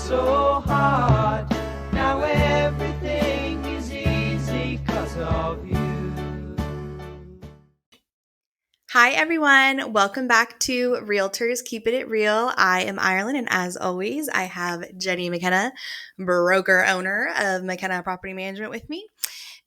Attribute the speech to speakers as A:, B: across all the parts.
A: so hard. Now everything is easy 'cause of you.
B: Hi, everyone. Welcome back to Realtors Keeping It Real. I am Ireland, and as always, I have Jenni McKenna, broker owner of McKenna Property Management with me.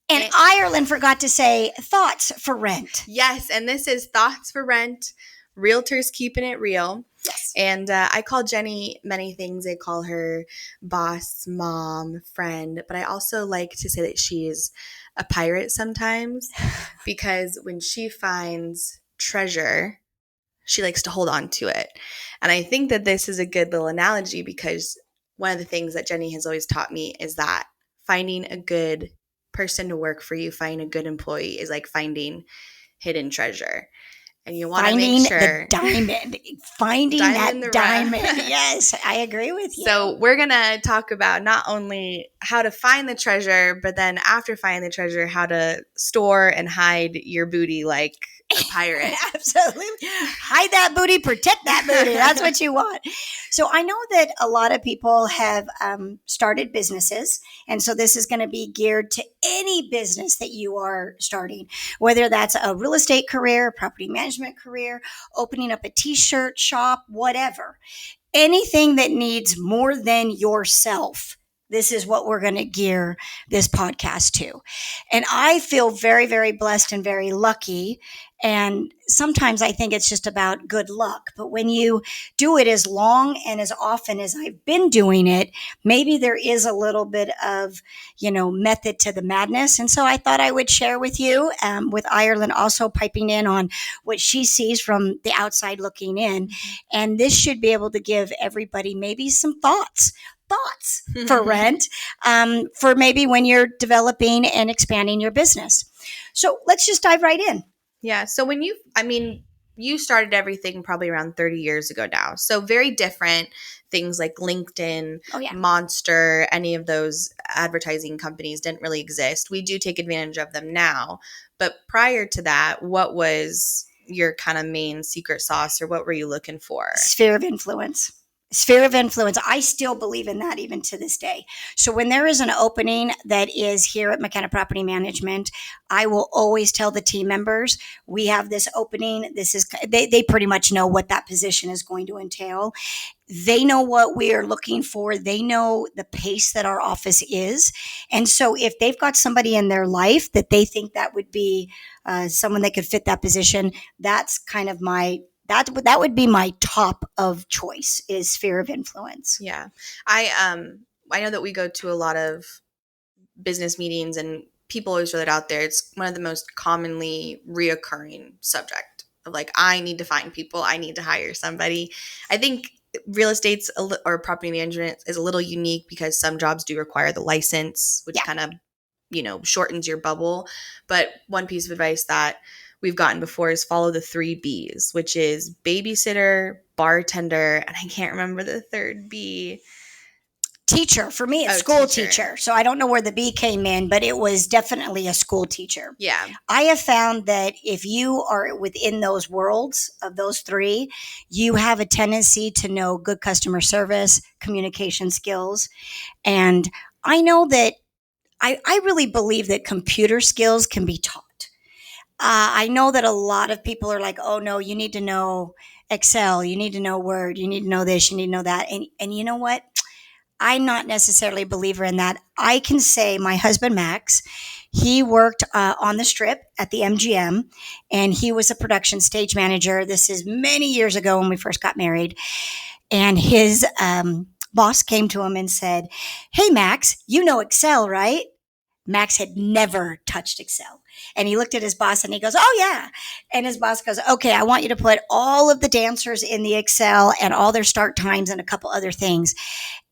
C: And Ireland forgot to say thoughts for rent.
B: Yes, and this is Thoughts for Rent, Realtors Keeping It Real.
C: Yes.
B: And I call Jenni many things. I call her boss, mom, friend, but I also like to say that she is a pirate sometimes because when she finds treasure, she likes to hold on to it. And I think that this is a good little analogy because one of the things that Jenni has always taught me is that finding a good person to work for you, finding a good employee is like finding hidden treasure. And you want to make sure
C: finding that diamond. Yes, I agree with you.
B: So we're going to talk about not only how to find the treasure, but then after finding the treasure, how to store and hide your booty like a pirate.
C: Absolutely. Hide that booty, protect that booty. That's what you want. So I know that a lot of people have started businesses. And so this is going to be geared to any business that you are starting, whether that's a real estate career, property management career, opening up a t-shirt shop, whatever. Anything that needs more than yourself. This is what we're going to gear this podcast to. And I feel very, very blessed and very lucky. And sometimes I think it's just about good luck. But when you do it as long and as often as I've been doing it, maybe there is a little bit of, method to the madness. And so I thought I would share with you, with Ireland also piping in on what she sees from the outside looking in. And this should be able to give everybody maybe some thoughts for rent, for maybe when you're developing and expanding your business. So let's just dive right in.
B: Yeah. So you started everything probably around 30 years ago now. So very different things like LinkedIn, Monster, any of those advertising companies didn't really exist. We do take advantage of them now. But prior to that, what was your kind of main secret sauce, or what were you looking for?
C: Sphere of influence. Sphere of influence. I still believe in that even to this day. So when there is an opening that is here at McKenna Property Management, I will always tell the team members, we have this opening. They pretty much know what that position is going to entail. They know what we are looking for. They know the pace that our office is. And so if they've got somebody in their life that they think that would be someone that could fit that position, that's kind of that would be my top of choice is sphere of influence.
B: Yeah. I know that we go to a lot of business meetings and people always throw that out there. It's one of the most commonly reoccurring subject of like, I need to find people. I need to hire somebody. I think real estate's or property management is a little unique because some jobs do require the license, which kind of, shortens your bubble. But one piece of advice that we've gotten before is follow the 3 B's, which is babysitter, bartender, and I can't remember the third B.
C: Teacher. For me, it's school teacher. So I don't know where the B came in, but it was definitely a school teacher.
B: Yeah.
C: I have found that if you are within those worlds of those 3, you have a tendency to know good customer service, communication skills. And I know that I really believe that computer skills can be taught. I know that a lot of people are like, oh no, you need to know Excel, you need to know Word, you need to know this, you need to know that. And you know what? I'm not necessarily a believer in that. I can say my husband, Max, he worked on the Strip at the MGM, and he was a production stage manager. This is many years ago when we first got married. And his boss came to him and said, hey, Max, you know Excel, right? Max had never touched Excel. And he looked at his boss and he goes, oh, yeah. And his boss goes, okay, I want you to put all of the dancers in the Excel and all their start times and a couple other things.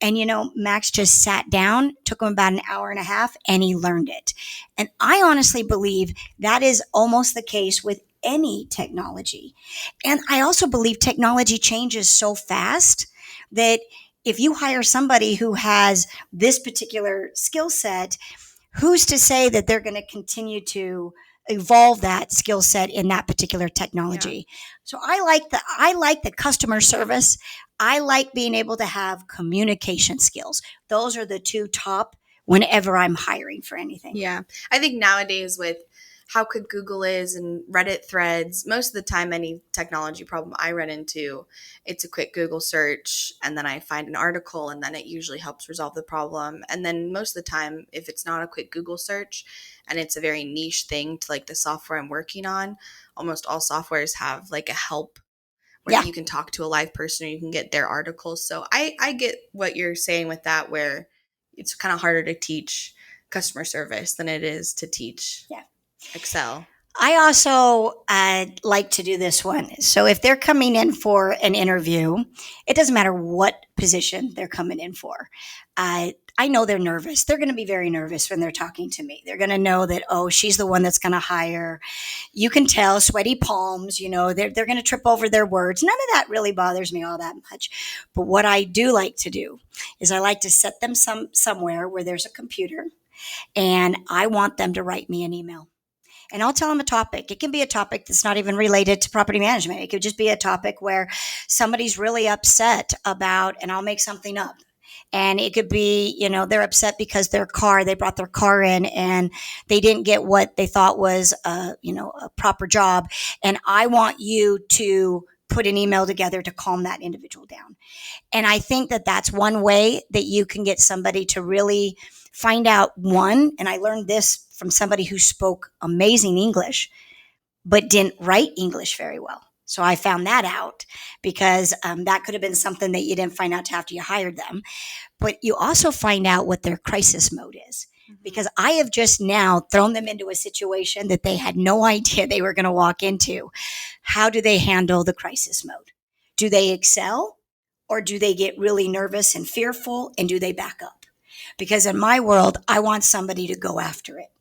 C: And, Max just sat down, took him about an hour and a half, and he learned it. And I honestly believe that is almost the case with any technology. And I also believe technology changes so fast that if you hire somebody who has this particular skill set, who's to say that they're going to continue to evolve that skill set in that particular technology. So I like the customer service. I like being able to have communication skills. Those are the two top whenever I'm hiring for anything.
B: Yeah. I think nowadays with how quick Google is and Reddit threads, most of the time any technology problem I run into, it's a quick Google search and then I find an article and then it usually helps resolve the problem. And then most of the time, if it's not a quick Google search and it's a very niche thing to like the software I'm working on, almost all softwares have like a help where you can talk to a live person or you can get their articles. So I get what you're saying with that, where it's kind of harder to teach customer service than it is to teach Excel.
C: I also like to do this one. So if they're coming in for an interview, it doesn't matter what position they're coming in for. I know they're nervous. They're going to be very nervous when they're talking to me. They're going to know that, oh, she's the one that's going to hire. You can tell, sweaty palms, they're going to trip over their words. None of that really bothers me all that much. But what I do like to do is I like to set them somewhere where there's a computer, and I want them to write me an email. And I'll tell them a topic. It can be a topic that's not even related to property management. It could just be a topic where somebody's really upset about, and I'll make something up. And it could be, they're upset because they brought their car in and they didn't get what they thought was, a proper job. And I want you to put an email together to calm that individual down. And I think that that's one way that you can get somebody to really find out one. And I learned this from somebody who spoke amazing English, but didn't write English very well. So I found that out because that could have been something that you didn't find out after you hired them. But you also find out what their crisis mode is, because I have just now thrown them into a situation that they had no idea they were going to walk into. How do they handle the crisis mode? Do they excel, or do they get really nervous and fearful, and do they back up? Because in my world, I want somebody to go after it.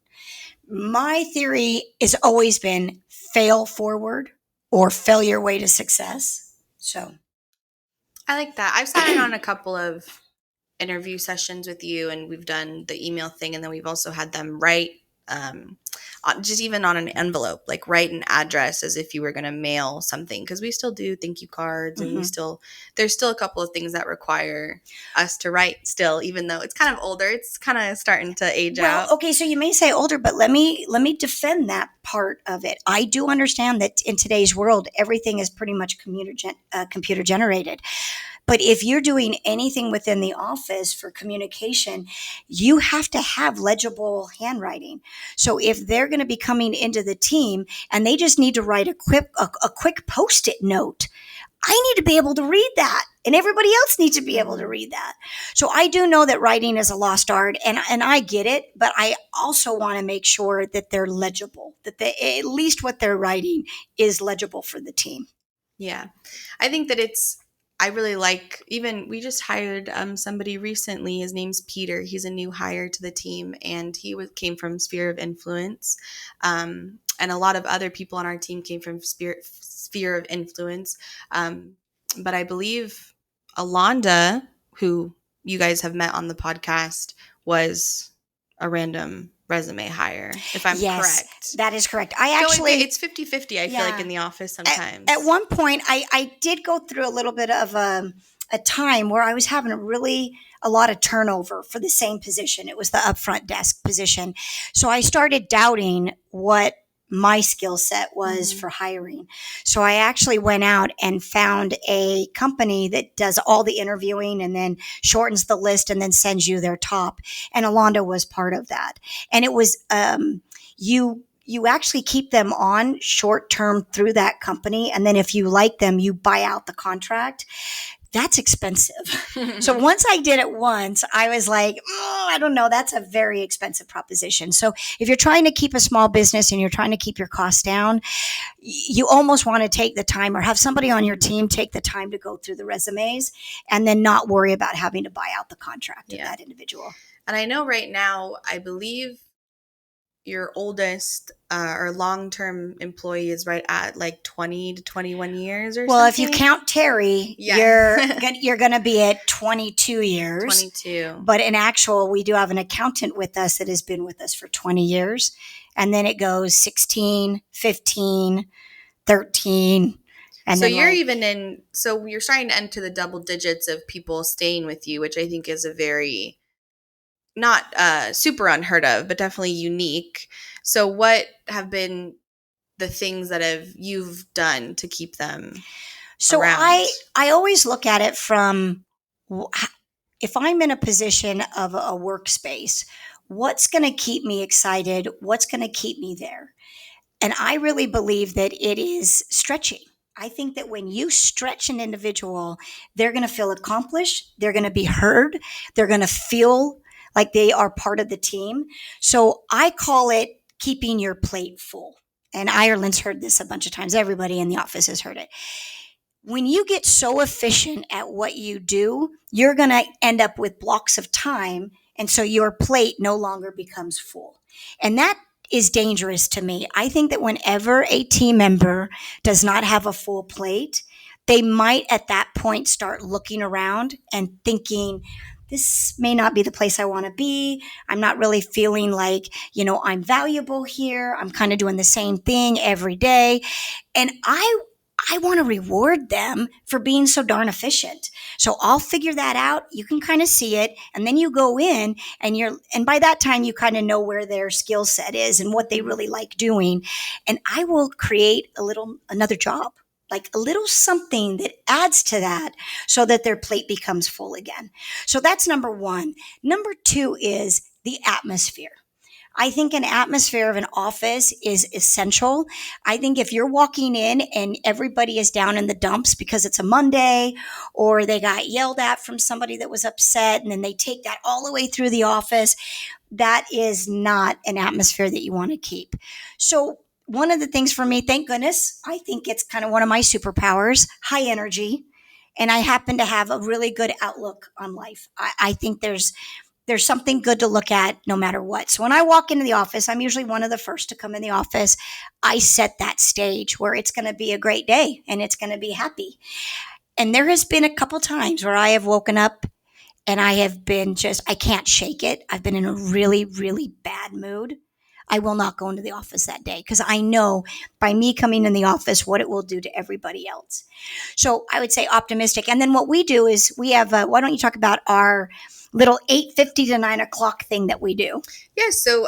C: My theory has always been fail forward or fail your way to success. So
B: I like that. I've sat in on a couple of interview sessions with you, and we've done the email thing, and then we've also had them write just even on an envelope, like write an address as if you were going to mail something, because we still do thank you cards, and there's still a couple of things that require us to write still, even though it's kind of older. It's kind of starting to age out.
C: Okay, so you may say older, but let me defend that part of it. I do understand that in today's world, everything is pretty much computer generated. But if you're doing anything within the office for communication, you have to have legible handwriting. So if they're going to be coming into the team and they just need to write a quick Post-it note, I need to be able to read that, and everybody else needs to be able to read that. So I do know that writing is a lost art, and I get it, but I also want to make sure that they're legible, that at least what they're writing is legible for the team.
B: Yeah. I think that I really like, even we just hired somebody recently. His name's Peter. He's a new hire to the team, and he came from Sphere of Influence. And a lot of other people on our team came from Sphere of Influence. But I believe Alonda, who you guys have met on the podcast, was a random resume hire, if I'm correct.
C: That is correct.
B: It's 50-50, I feel like, in the office sometimes.
C: At one point, I did go through a little bit of a time where I was having a lot of turnover for the same position. It was the upfront desk position. So I started doubting what my skill set was for hiring. So I actually went out and found a company that does all the interviewing and then shortens the list and then sends you their top. And Alonda was part of that. And it was, you actually keep them on short term through that company. And then if you like them, you buy out the contract. That's expensive. So once I did it once, I was like, I don't know. That's a very expensive proposition. So if you're trying to keep a small business and you're trying to keep your costs down, you almost want to take the time or have somebody on your team take the time to go through the resumes and then not worry about having to buy out the contract of that individual.
B: And I know right now, I believe your oldest or long-term employee is right at like 20 to 21 years or
C: Well,
B: something.
C: if you count Terry,
B: Yeah.
C: you're going to be at 22 years.
B: 22.
C: But in actual, we do have an accountant with us that has been with us for 20 years. And then it goes 16, 15, 13. And
B: so
C: then
B: you're even in, so you're starting to enter the double digits of people staying with you, which I think is a very, not super unheard of, but definitely unique. So what have been the things that you've done to keep them
C: so
B: around?
C: I always look at it from, if I'm in a position of a workspace, what's going to keep me excited? What's going to keep me there? And I really believe that it is stretching. I think that when you stretch an individual, they're going to feel accomplished. They're going to be heard. They're going to feel like they are part of the team. So I call it keeping your plate full. And Ireland's heard this a bunch of times. Everybody in the office has heard it. When you get so efficient at what you do, you're going to end up with blocks of time. And so your plate no longer becomes full. And that is dangerous to me. I think that whenever a team member does not have a full plate, they might at that point start looking around and thinking, this may not be the place I want to be. I'm not really feeling like, I'm valuable here. I'm kind of doing the same thing every day. And I want to reward them for being so darn efficient. So I'll figure that out. You can kind of see it. And then you go in and by that time you kind of know where their skill set is and what they really like doing. And I will create another job, like a little something that adds to that so that their plate becomes full again. So that's number one. Number two is the atmosphere. I think an atmosphere of an office is essential. I think if you're walking in and everybody is down in the dumps because it's a Monday or they got yelled at from somebody that was upset and then they take that all the way through the office, that is not an atmosphere that you want to keep. So one of the things for me, thank goodness, I think it's kind of one of my superpowers, high energy. And I happen to have a really good outlook on life. I think there's something good to look at no matter what. So when I walk into the office, I'm usually one of the first to come in the office. I set that stage where it's going to be a great day and it's going to be happy. And there has been a couple times where I have woken up and I have been I can't shake it. I've been in a really, really bad mood. I will not go into the office that day because I know by me coming in the office what it will do to everybody else. So I would say optimistic. And then what we do is we have, why don't you talk about our little 8:50 to 9 o'clock thing that we do?
B: Yeah, so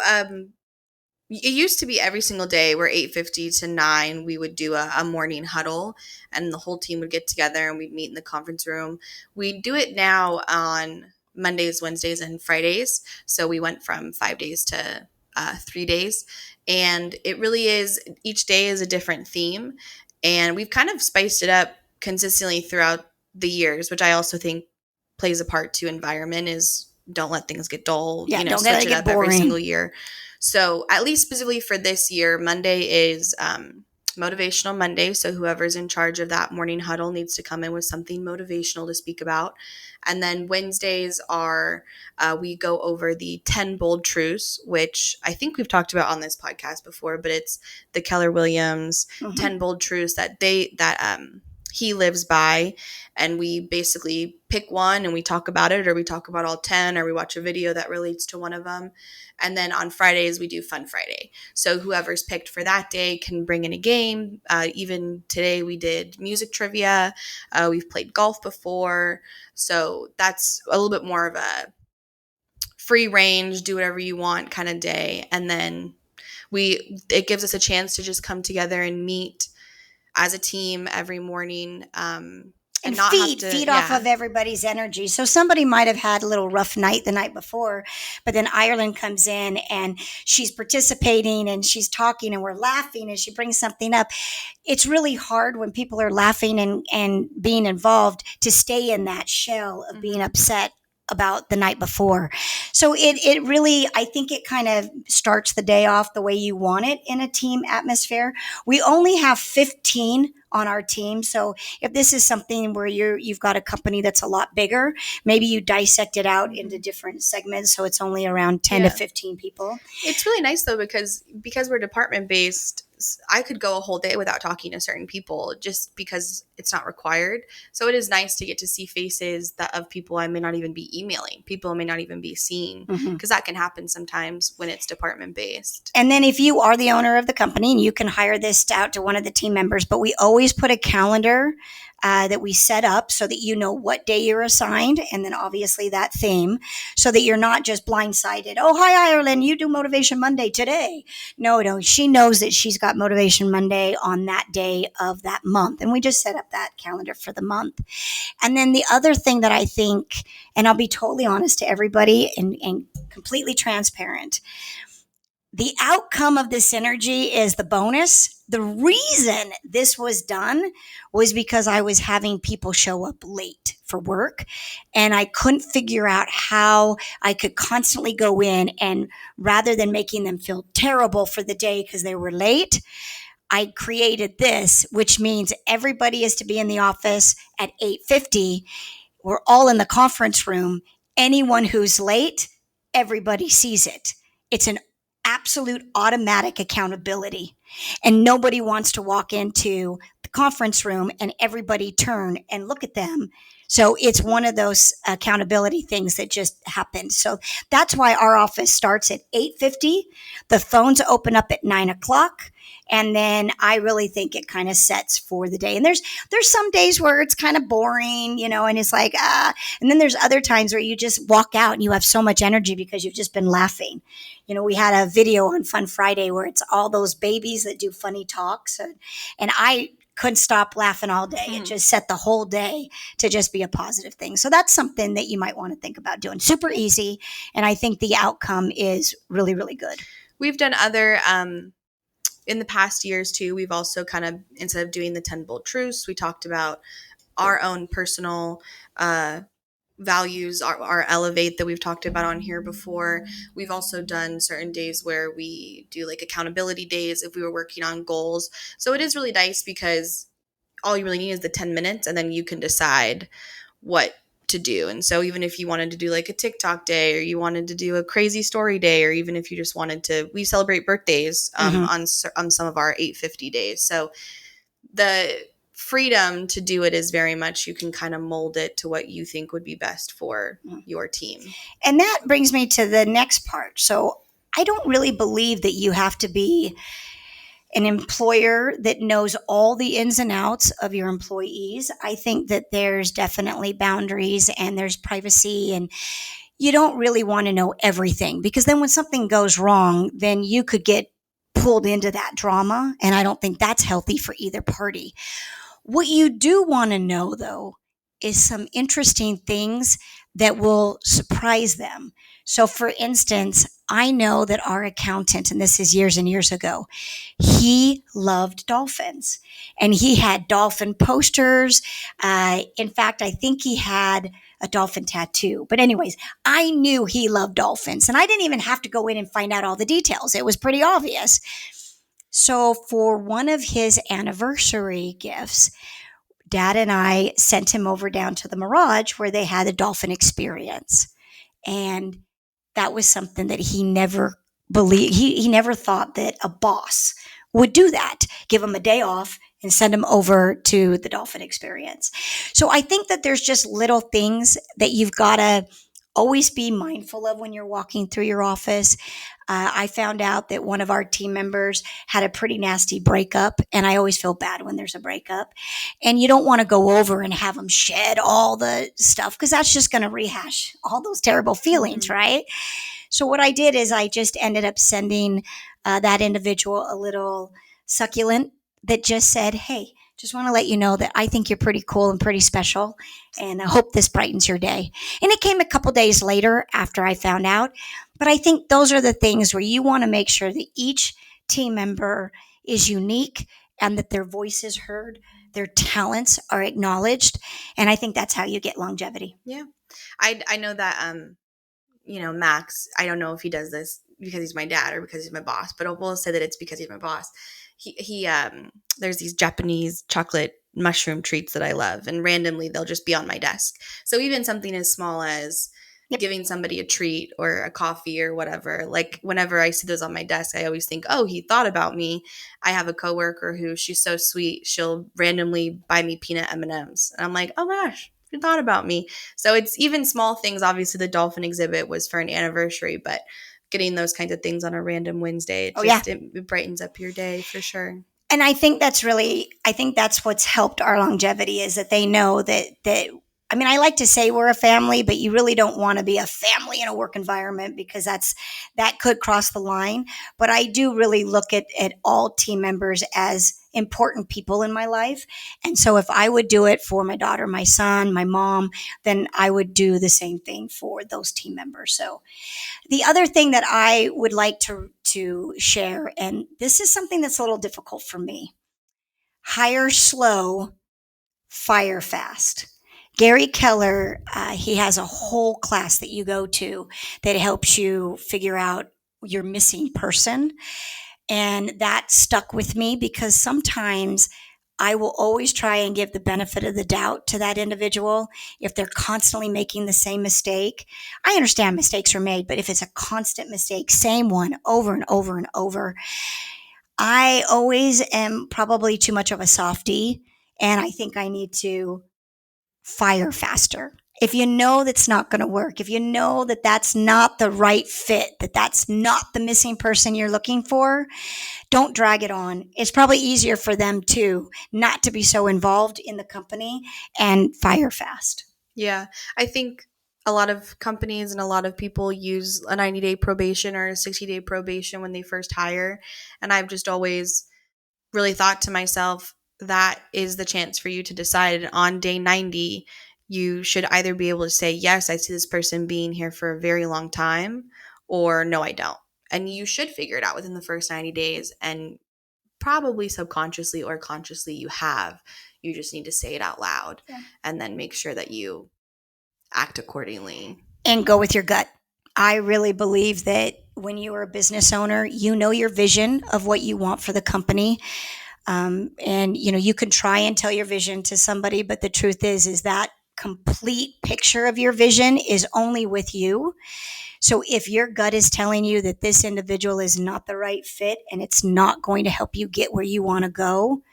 B: it used to be every single day where 8:50 to 9 we would do a morning huddle and the whole team would get together and we'd meet in the conference room. We do it now on Mondays, Wednesdays, and Fridays. So we went from 5 days to 3 days. And it really is, each day is a different theme. And we've kind of spiced it up consistently throughout the years, which I also think plays a part to environment is don't let things get dull,
C: Yeah, don't
B: switch
C: let it
B: it
C: get
B: up every
C: boring.
B: single year. So at least specifically for this year, Monday is Motivational Monday. So whoever's in charge of that morning huddle needs to come in with something motivational to speak about. And then Wednesdays are, we go over the 10 bold truths, which I think we've talked about on this podcast before, but it's the Keller Williams 10 bold truths that he lives by. And we basically pick one and we talk about it, or we talk about all 10, or we watch a video that relates to one of them. And then on Fridays, we do Fun Friday. So whoever's picked for that day can bring in a game. Even today, we did music trivia. We've played golf before. So that's a little bit more of a free range, do whatever you want kind of day. And then it gives us a chance to just come together and meet as a team every morning.
C: And
B: not
C: feed off of everybody's energy. So somebody might have had a little rough night the night before, but then Ireland comes in and she's participating and she's talking and we're laughing and she brings something up. It's really hard when people are laughing and being involved to stay in that shell of being upset about the night before. So it really, I think it kind of starts the day off the way you want it in a team atmosphere. We only have 15 on our team. So if this is something where you've got a company that's a lot bigger, maybe you dissect it out into different segments so it's only around 10 to 15 people.
B: It's really nice though because we're department based, I could go a whole day without talking to certain people just because it's not required. So it is nice to get to see faces of people I may not even be emailing, people I may not even be seeing, because that can happen sometimes when it's department based.
C: And then if you are the owner of the company, and you can hire this out to one of the team members, but we always put a calendar that we set up so that you know what day you're assigned, and then obviously that theme, so that you're not just blindsided. Oh, hi, Ireland, you do Motivation Monday today. No, she knows that she's got Motivation Monday on that day of that month. And we just set up that calendar for the month. And then the other thing that I think, and I'll be totally honest to everybody and completely transparent, the outcome of this synergy is the bonus. The reason this was done was because I was having people show up late for work, and I couldn't figure out how I could constantly go in, and rather than making them feel terrible for the day because they were late, I created this, which means everybody is to be in the office at 8:50. We're all in the conference room. Anyone who's late, everybody sees it. It's an absolute automatic accountability. And nobody wants to walk into the conference room and everybody turn and look at them. So it's one of those accountability things that just happened. So that's why our office starts at 8:50. The phones open up at 9:00. And then I really think it kind of sets for the day. And there's some days where it's kind of boring, and it's like, and then there's other times where you just walk out and you have so much energy because you've just been laughing. We had a video on Fun Friday where it's all those babies that do funny talks. And I couldn't stop laughing all day. It just set the whole day to just be a positive thing. So that's something that you might want to think about doing. Super easy. And I think the outcome is really, really good.
B: We've done other, in the past years too, we've also kind of, instead of doing the 10 bold truths, we talked about our own personal values, our elevate that we've talked about on here before. We've also done certain days where we do like accountability days if we were working on goals. So it is really nice because all you really need is the 10 minutes and then you can decide what to do. And so even if you wanted to do like a TikTok day, or you wanted to do a crazy story day, or even if you just wanted to, we celebrate birthdays on some of our 850 days. So the freedom to do it is very much, you can kind of mold it to what you think would be best for your team.
C: And that brings me to the next part. So I don't really believe that you have to be an employer that knows all the ins and outs of your employees. I think that there's definitely boundaries and there's privacy, and you don't really want to know everything, because then when something goes wrong, then you could get pulled into that drama. And I don't think that's healthy for either party. What you do want to know, though, is some interesting things that will surprise them. So, for instance, I know that our accountant, and this is years and years ago, he loved dolphins, and he had dolphin posters. In fact, I think he had a dolphin tattoo. But anyways, I knew he loved dolphins, and I didn't even have to go in and find out all the details. It was pretty obvious. So for one of his anniversary gifts, Dad and I sent him over down to the Mirage where they had a dolphin experience. And that was something that he never believed. He never thought that a boss would do that, give him a day off and send him over to the dolphin experience. So I think that there's just little things that you've got to always be mindful of when you're walking through your office. I found out that one of our team members had a pretty nasty breakup, and I always feel bad when there's a breakup. And you don't want to go over and have them shed all the stuff, because that's just going to rehash all those terrible feelings, right? So what I did is I just ended up sending that individual a little succulent that just said, "Hey, just want to let you know that I think you're pretty cool and pretty special, and I hope this brightens your day." And it came a couple days later after I found out. But I think those are the things where you want to make sure that each team member is unique and that their voice is heard, their talents are acknowledged. And I think that's how you get longevity.
B: Yeah. I know that, Max, I don't know if he does this because he's my dad or because he's my boss, but we'll say that it's because he's my boss. He there's these Japanese chocolate mushroom treats that I love, and randomly they'll just be on my desk. So even something as small as giving somebody a treat or a coffee or whatever, like whenever I see those on my desk, I always think, oh, he thought about me. I have a coworker who, she's so sweet, she'll randomly buy me peanut M&Ms, and I'm like, oh my gosh, you thought about me. So it's even small things. Obviously the dolphin exhibit was for an anniversary, but getting those kinds of things on a random Wednesday, it brightens up your day for sure.
C: And I think that's what's helped our longevity, is that they know that I mean, I like to say we're a family, but you really don't want to be a family in a work environment, because that could cross the line. But I do really look at all team members as important people in my life. And so if I would do it for my daughter, my son, my mom, then I would do the same thing for those team members. So the other thing that I would like to share, and this is something that's a little difficult for me: hire slow, fire fast. Gary Keller, he has a whole class that you go to that helps you figure out your missing person. And that stuck with me, because sometimes I will always try and give the benefit of the doubt to that individual if they're constantly making the same mistake. I understand mistakes are made, but if it's a constant mistake, same one over and over and over, I always am probably too much of a softie, and I think I need to fire faster. If you know that's not going to work, if you know that that's not the right fit, that that's not the missing person you're looking for, don't drag it on. It's probably easier for them too not to be so involved in the company, and fire fast.
B: Yeah, I think a lot of companies and a lot of people use a 90-day probation or a 60-day probation when they first hire. And I've just always really thought to myself, that is the chance for you to decide on day 90. You should either be able to say, yes, I see this person being here for a very long time, or no, I don't. And you should figure it out within the first 90 days. And probably subconsciously or consciously you have. You just need to say it out loud, and then make sure that you act accordingly. And
C: go with your gut. I really believe that when you are a business owner, you know your vision of what you want for the company. And you can try and tell your vision to somebody, but the truth is that complete picture of your vision is only with you. So if your gut is telling you that this individual is not the right fit and it's not going to help you get where you want to go,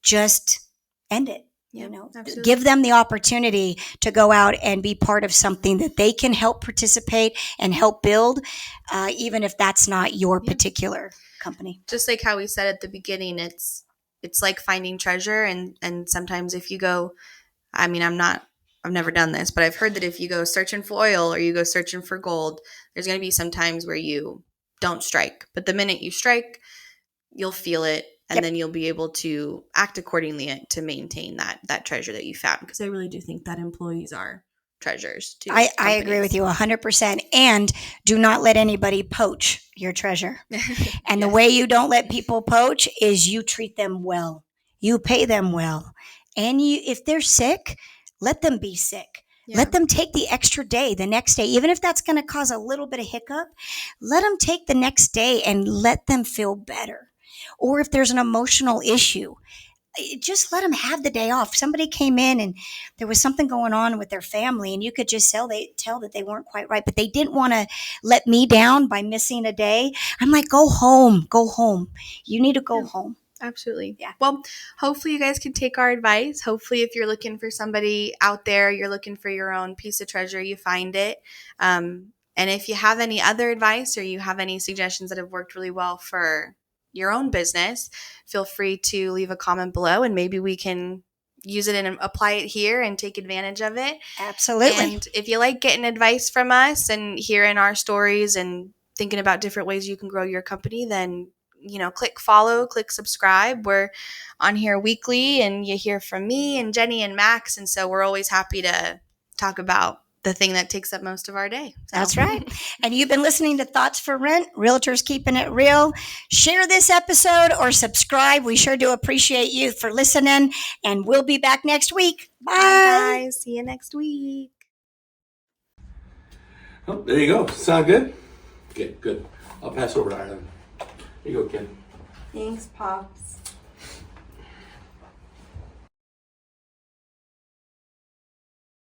C: just end it.
B: Absolutely.
C: Give them the opportunity to go out and be part of something that they can help participate and help build, even if that's not your particular company.
B: Just like how we said at the beginning, it's like finding treasure, and sometimes if you go, I mean, I've never done this, but I've heard that if you go searching for oil or you go searching for gold, there's going to be some times where you don't strike. But the minute you strike, you'll feel it, and then you'll be able to act accordingly to maintain that treasure that you found. Because I really do think that employees are treasures too.
C: I agree with you 100%. And do not let anybody poach your treasure. And the way you don't let people poach is you treat them well. You pay them well. And if they're sick, let them be sick. Yeah. Let them take the extra day, the next day, even if that's going to cause a little bit of hiccup. Let them take the next day and let them feel better. Or if there's an emotional issue, just let them have the day off. Somebody came in and there was something going on with their family, and you could just tell that they weren't quite right, but they didn't want to let me down by missing a day. I'm like, go home. You need to go home.
B: Absolutely. Yeah. Well, hopefully you guys can take our advice. Hopefully if you're looking for somebody out there, you're looking for your own piece of treasure, you find it. And if you have any other advice or you have any suggestions that have worked really well for your own business, feel free to leave a comment below, and maybe we can use it and apply it here and take advantage of it.
C: Absolutely.
B: And if you like getting advice from us and hearing our stories and thinking about different ways you can grow your company, then click follow, click subscribe. We're on here weekly, and you hear from me and Jenny and Max, and so we're always happy to talk about the thing that takes up most of our day. So.
C: That's right. And you've been listening to Thoughts for Rent, Realtors Keeping It Real. Share this episode or subscribe. We sure do appreciate you for listening, and we'll be back next week. Bye.
B: Bye, guys. See you next week.
D: Oh, there you go. Sound good? Okay, good. I'll pass over to Ireland. Here you go, kid.
E: Thanks, Pops.